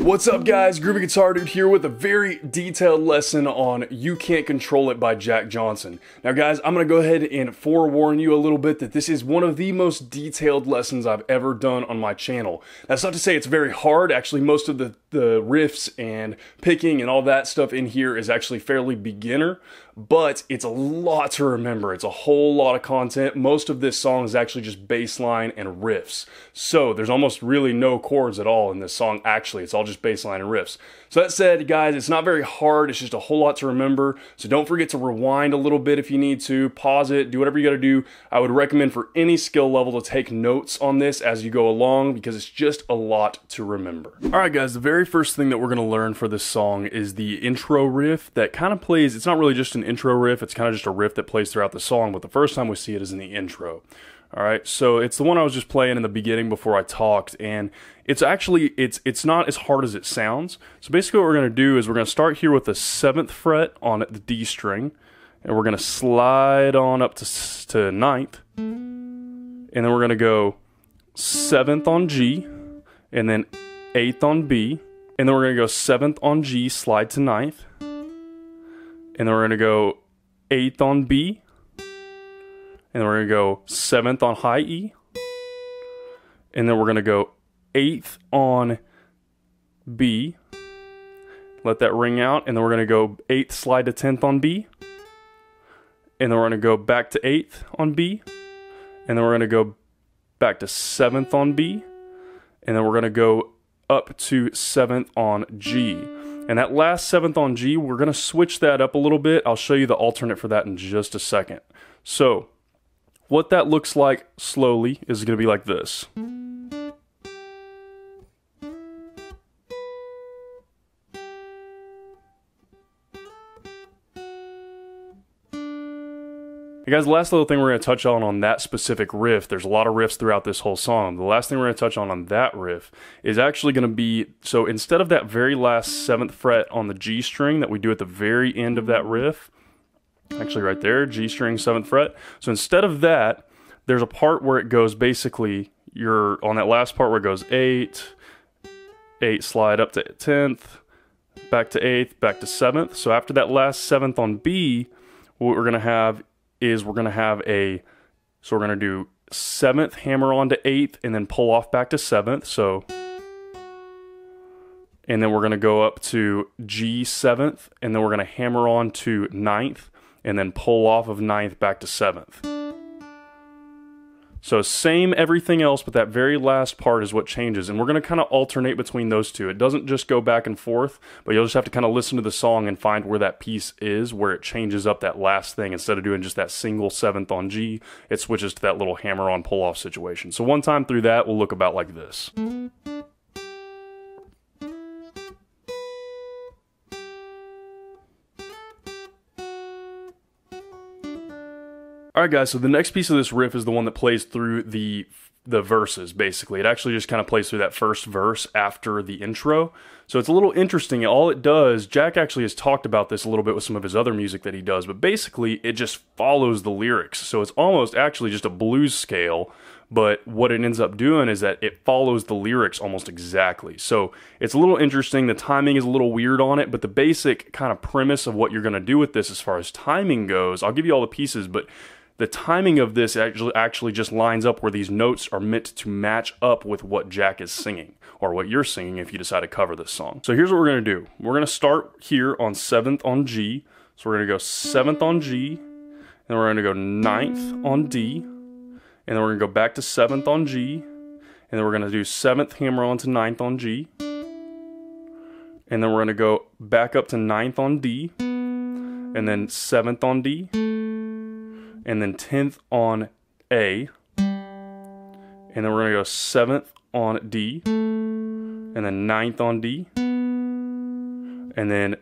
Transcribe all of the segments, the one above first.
What's up guys, Groovy Guitar Dude here with a very detailed lesson on You Can't Control It by Jack Johnson. Now guys, I'm going to go ahead and forewarn you a little bit that this is one of the most detailed lessons I've ever done on my channel. That's not to say it's very hard. Actually, most of the riffs and picking and all that stuff in here is actually fairly beginner, but it's a lot to remember. It's a whole lot of content. Most of this song is actually just bass line and riffs. So there's almost really no chords at all in this song. Actually, it's all just bass line and riffs. So that said, guys, it's not very hard. It's just a whole lot to remember. So don't forget to rewind a little bit if you need to. Pause it, do whatever you gotta do. I would recommend for any skill level to take notes on this as you go along because it's just a lot to remember. All right, guys, the very first thing that we're gonna learn for this song is the intro riff that kind of plays. It's not really just an intro riff. It's kind of just a riff that plays throughout the song, but the first time we see it is in the intro. All right, so it's the one I was just playing in the beginning before I talked, and it's actually, it's not as hard as it sounds. So basically what we're going to do is we're going to start here with the 7th fret on the D string, and we're going to slide on up to 9th, and then we're going to go 7th on G, and then 8th on B, and then we're going to go 7th on G, slide to 9th, and then we're going to go 8th on B, and then we're going to go 7th on high E, and then we're going to go 8th on B, let that ring out, and then we're going to go 8th slide to 10th on B, and then we're going to go back to 8th on B, and then we're going to go back to 7th on B, and then we're going to go up to 7th on G. And that last 7th on G, we're going to switch that up a little bit. I'll show you the alternate for that in just a second. So what that looks like slowly is going to be like this. Hey guys, the last little thing we're going to touch on that specific riff, there's a lot of riffs throughout this whole song. The last thing we're going to touch on that riff is actually going to be, so instead of that very last 7th fret on the G string that we do at the very end of that riff, actually right there, G string 7th fret. So instead of that, there's a part where it goes basically, you're on that last part where it goes 8, slide up to 10th, back to 8th, back to 7th. So after that last 7th on B, what we're going to have is we're going to have so we're going to do 7th, hammer on to 8th, and then pull off back to 7th. So, and then we're going to go up to G 7th, and then we're going to hammer on to 9th, and then pull off of 9th back to 7th. So same everything else, but that very last part is what changes. And we're going to kind of alternate between those two. It doesn't just go back and forth, but you'll just have to kind of listen to the song and find where that piece is, where it changes up that last thing. Instead of doing just that single 7th on G, it switches to that little hammer-on pull-off situation. So one time through that will look about like this. Alright guys, so the next piece of this riff is the one that plays through the verses, basically. It actually just kind of plays through that first verse after the intro. So it's a little interesting. All it does, Jack actually has talked about this a little bit with some of his other music that he does, but basically it just follows the lyrics. So it's almost actually just a blues scale, but what it ends up doing is that it follows the lyrics almost exactly. So it's a little interesting. The timing is a little weird on it, but the basic kind of premise of what you're going to do with this as far as timing goes, I'll give you all the pieces, but the timing of this actually just lines up where these notes are meant to match up with what Jack is singing, or what you're singing if you decide to cover this song. So here's what we're going to do. We're going to start here on 7th on G. So we're going to go 7th on G, and we're going to go 9th on D, and then we're going to go back to 7th on G, and then we're going to do 7th hammer on to 9th on G, and then we're going to go back up to 9th on D, and then 7th on D, and then 10th on A, and then we're going to go 7th on D, and then 9th on D, and then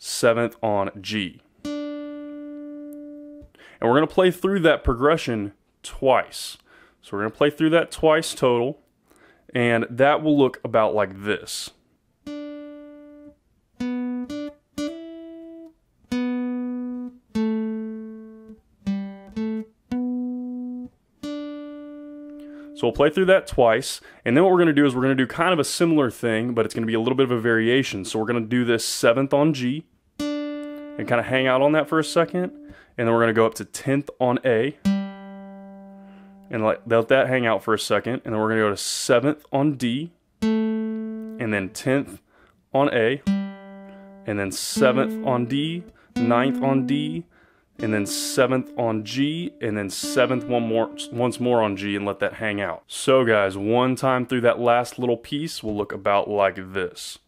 7th on G. And we're going to play through that progression twice. So we're going to play through that twice total, and that will look about like this. So we'll play through that twice, and then what we're going to do is we're going to do kind of a similar thing, but it's going to be a little bit of a variation. So we're going to do this 7th on G, and kind of hang out on that for a second, and then we're going to go up to 10th on A, and let that hang out for a second, and then we're going to go to 7th on D, and then 10th on A, and then 7th on D, 9th on D, and then 7th on G, and then 7th once more on G, and let that hang out. So guys, one time through that last little piece will look about like this.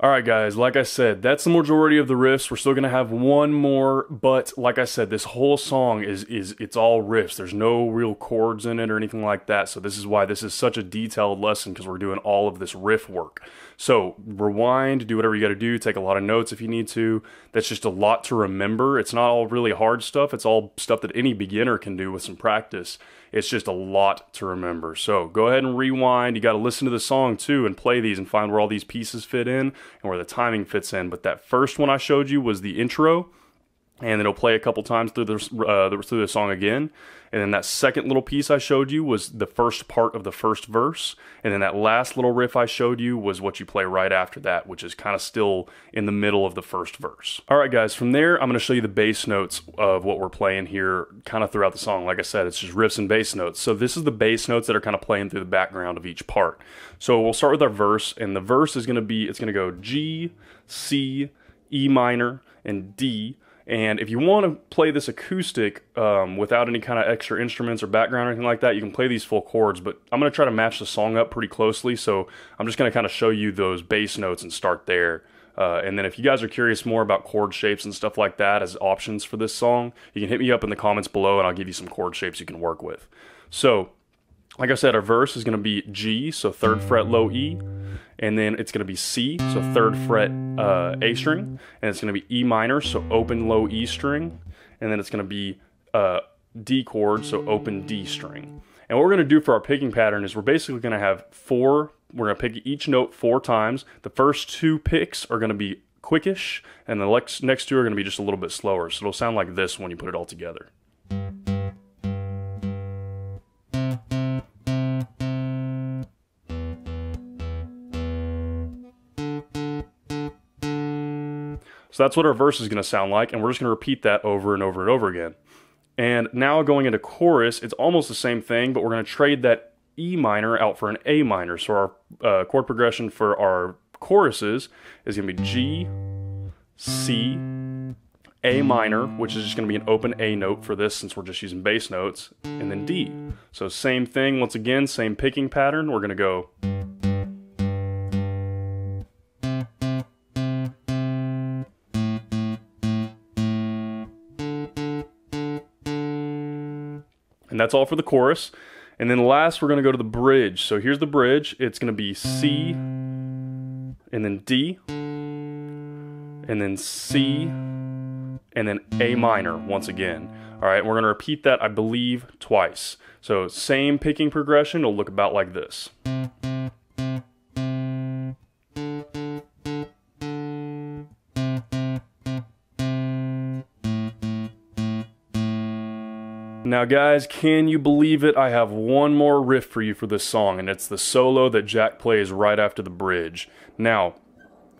Alright guys, like I said, that's the majority of the riffs. We're still going to have one more, but like I said, this whole song it's all riffs. There's no real chords in it or anything like that, so this is why this is such a detailed lesson, because we're doing all of this riff work. So rewind, do whatever you got to do, take a lot of notes if you need to. That's just a lot to remember. It's not all really hard stuff. It's all stuff that any beginner can do with some practice. It's just a lot to remember. So go ahead and rewind. You got to listen to the song too and play these and find where all these pieces fit in and where the timing fits in. But that first one I showed you was the intro, and it'll play a couple times through the song again. And then that second little piece I showed you was the first part of the first verse. And then that last little riff I showed you was what you play right after that, which is kind of still in the middle of the first verse. All right, guys, from there, I'm going to show you the bass notes of what we're playing here kind of throughout the song. Like I said, it's just riffs and bass notes. So this is the bass notes that are kind of playing through the background of each part. So we'll start with our verse, and the verse is going to be, it's going to go G, C, E minor, and D. And if you want to play this acoustic without any kind of extra instruments or background or anything like that, you can play these full chords, but I'm going to try to match the song up pretty closely, so I'm just going to kind of show you those bass notes and start there. And then if you guys are curious more about chord shapes and stuff like that as options for this song, you can hit me up in the comments below and I'll give you some chord shapes you can work with. So, like I said, our verse is going to be G, so 3rd fret low E, and then it's going to be C, so 3rd fret A string, and it's going to be E minor, so open low E string, and then it's going to be D chord, so open D string. And what we're going to do for our picking pattern is we're basically going to have we're going to pick each note 4 times. The first 2 picks are going to be quickish, and the next 2 are going to be just a little bit slower, so it'll sound like this when you put it all together. So that's what our verse is going to sound like, and we're just going to repeat that over and over and over again. And now going into chorus, it's almost the same thing, but we're going to trade that E minor out for an A minor. So our chord progression for our choruses is going to be G, C, A minor, which is just going to be an open A note for this since we're just using bass notes, and then D. So same thing, once again, same picking pattern. We're going to go... And that's all for the chorus. And then last, we're going to go to the bridge. So here's the bridge. It's going to be C, and then D, and then C, and then A minor once again. All right, we're going to repeat that, I believe, twice. So same picking progression. It'll look about like this. Now guys, can you believe it? I have one more riff for you for this song, and it's the solo that Jack plays right after the bridge. Now,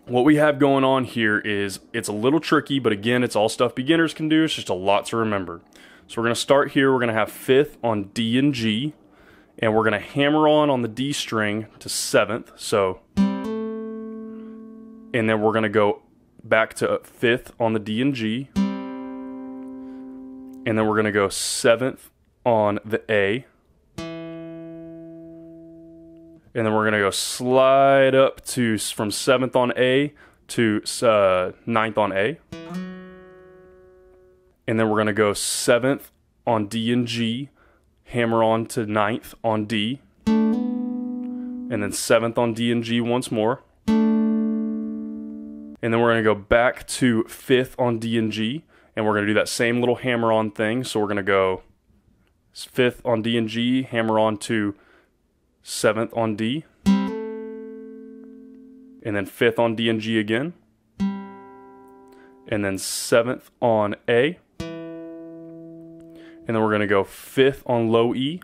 what we have going on here is, it's a little tricky, but again, it's all stuff beginners can do. It's just a lot to remember. So we're going to start here. We're going to have 5th on D and G, and we're going to hammer on the D string to 7th. So, and then we're going to go back to 5th on the D and G. And then we're going to go 7th on the A. And then we're going to go slide up to from 7th on A to 9th on A. And then we're going to go 7th on D and G, hammer on to 9th on D. And then 7th on D and G once more. And then we're going to go back to 5th on D and G. And we're going to do that same little hammer-on thing. So we're going to go 5th on D and G, hammer on to 7th on D. and then 5th on D and G again, and then 7th on A, and then we're going to go 5th on low E,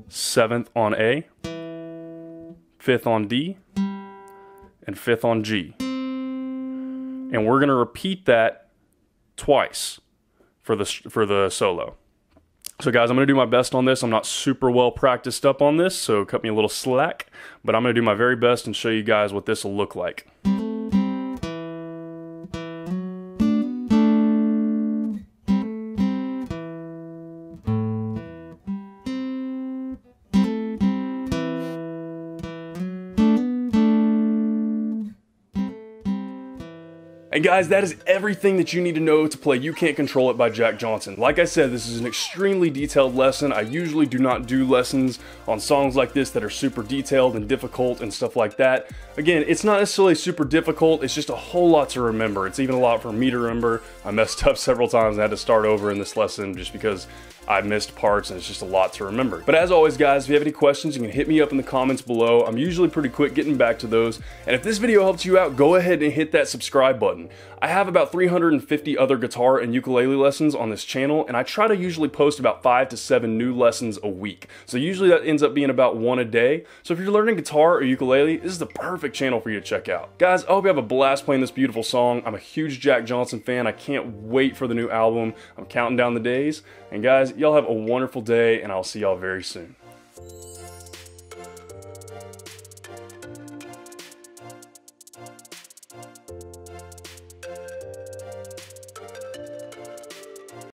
7th on A, 5th on D, and 5th on G. And we're going to repeat that twice for the solo. So guys, I'm going to do my best on this. I'm not super well practiced up on this, so cut me a little slack, but I'm going to do my very best and show you guys what this will look like. And guys, that is everything that you need to know to play You Can't Control It by Jack Johnson. Like I said, this is an extremely detailed lesson. I usually do not do lessons on songs like this that are super detailed and difficult and stuff like that. Again, it's not necessarily super difficult, it's just a whole lot to remember. It's even a lot for me to remember. I messed up several times and had to start over in this lesson just because I missed parts and it's just a lot to remember. But as always guys, if you have any questions, you can hit me up in the comments below. I'm usually pretty quick getting back to those. And if this video helped you out, go ahead and hit that subscribe button. I have about 350 other guitar and ukulele lessons on this channel, and I try to usually post about 5 to 7 new lessons a week. So usually that ends up being about 1 a day. So if you're learning guitar or ukulele, this is the perfect channel for you to check out. Guys, I hope you have a blast playing this beautiful song. I'm a huge Jack Johnson fan. I can't wait for the new album. I'm counting down the days. And guys, y'all have a wonderful day, and I'll see y'all very soon.